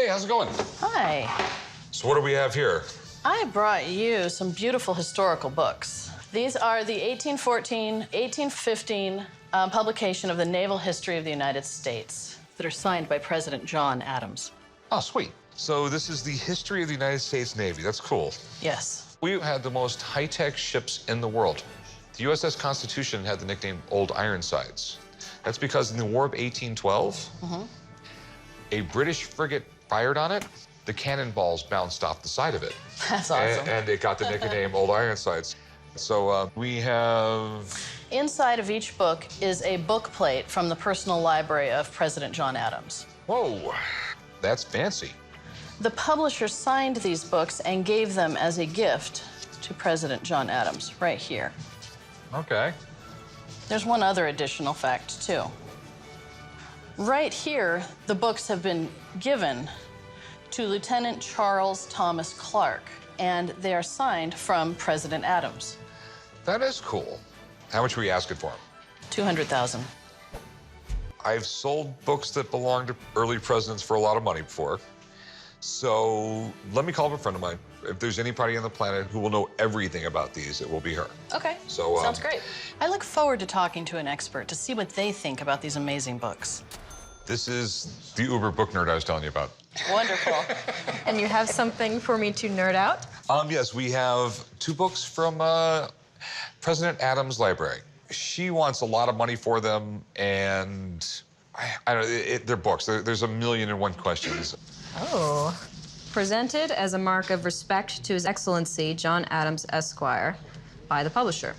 Hey, how's it going? Hi. So what do we have here? I brought you some beautiful historical books. These are the 1814, 1815 publication of the Naval History of the United States that are signed by President John Adams. Oh, sweet. So this is the history of the United States Navy. That's cool. Yes. We had the most high-tech ships in the world. The USS Constitution had the nickname Old Ironsides. That's because in the War of 1812, a British frigate fired on it. The cannonballs bounced off the side of it. That's awesome. And it got the nickname Old Ironsides. So we have... Inside of each book is a book plate from the personal library of President John Adams. Whoa, that's fancy. The publisher signed these books and gave them as a gift to President John Adams, right here. Okay. There's one other additional fact, too. Right here, the books have been given to Lieutenant Charles Thomas Clark, and they are signed from President Adams. That is cool. How much were you asking for them? $200,000. I've sold books that belonged to early presidents for a lot of money before. So let me call up a friend of mine. If there's anybody on the planet who will know everything about these, it will be her. Okay, So, sounds great. I look forward to talking to an expert to see what they think about these amazing books. This is the Uber book nerd I was telling you about. Wonderful. And you have something for me to nerd out? Yes, we have 2 books from President Adams' library. She wants a lot of money for them, and I don't know, they're books. There's a million and one questions. Oh. Presented as a mark of respect to His Excellency John Adams, Esquire, by the publisher.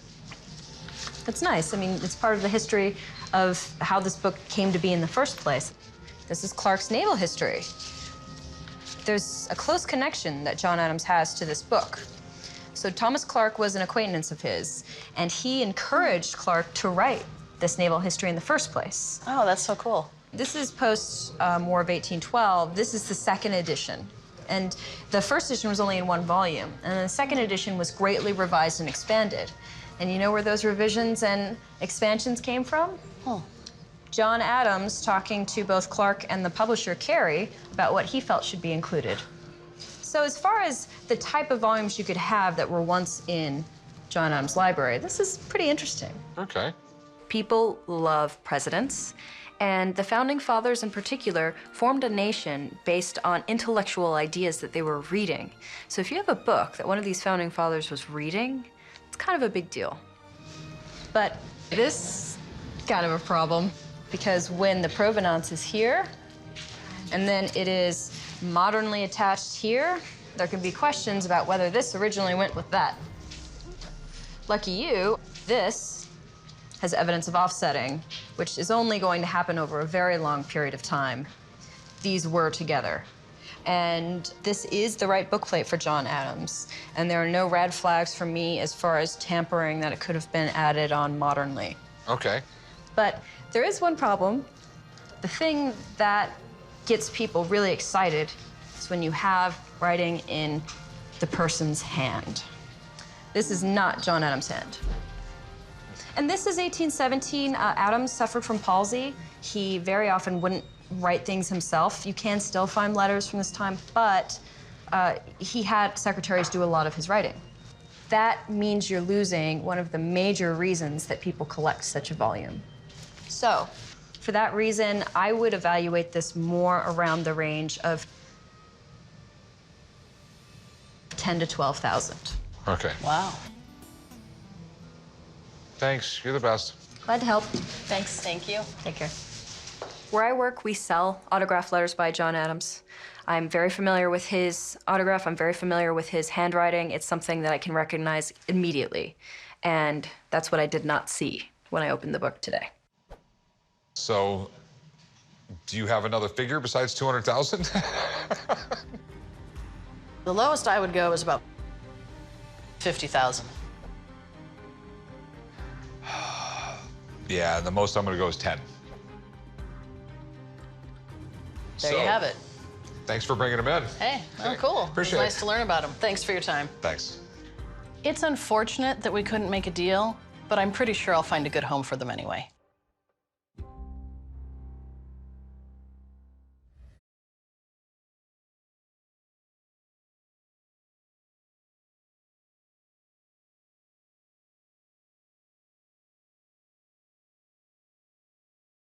It's nice. I mean, it's part of the history of how this book came to be in the first place. This is Clark's naval history. There's a close connection that John Adams has to this book. So Thomas Clark was an acquaintance of his, and he encouraged Clark to write this naval history in the first place. Oh, that's so cool. This is post-War of 1812. This is the second edition. And the first edition was only in 1 volume, and the second edition was greatly revised and expanded. And you know where those revisions and expansions came from? John Adams talking to both Clark and the publisher, Carey, about what he felt should be included. So as far as the type of volumes you could have that were once in John Adams' library, this is pretty interesting. Okay. People love presidents, and the Founding Fathers in particular formed a nation based on intellectual ideas that they were reading. So if you have a book that one of these Founding Fathers was reading, it's kind of a big deal. But this is kind of a problem, because when the provenance is here, and then it is modernly attached here, there can be questions about whether this originally went with that. Lucky you, this has evidence of offsetting, which is only going to happen over a very long period of time. These were together. And this is the right bookplate for John Adams. And there are no red flags for me as far as tampering that it could have been added on modernly. Okay. But there is one problem. The thing that gets people really excited is when you have writing in the person's hand. This is not John Adams' hand. And this is 1817. Adams suffered from palsy. He very often wouldn't write things himself. You can still find letters from this time, but he had secretaries do a lot of his writing. That means you're losing one of the major reasons that people collect such a volume. So, for that reason, I would evaluate this more around the range of 10 to 12,000. Okay. Wow. Thanks. You're the best. Glad to help. Thanks. Thank you. Take care. Where I work, we sell autographed letters by John Adams. I'm very familiar with his autograph. I'm very familiar with his handwriting. It's something that I can recognize immediately. And that's what I did not see when I opened the book today. So, do you have another figure besides 200,000? The lowest I would go is about 50,000. Yeah, the most I'm gonna go is 10. There you have it. Thanks for bringing them in. Hey, oh, cool. Appreciate It was nice it. to learn about them. Thanks for your time. Thanks. It's unfortunate that we couldn't make a deal, but I'm pretty sure I'll find a good home for them anyway.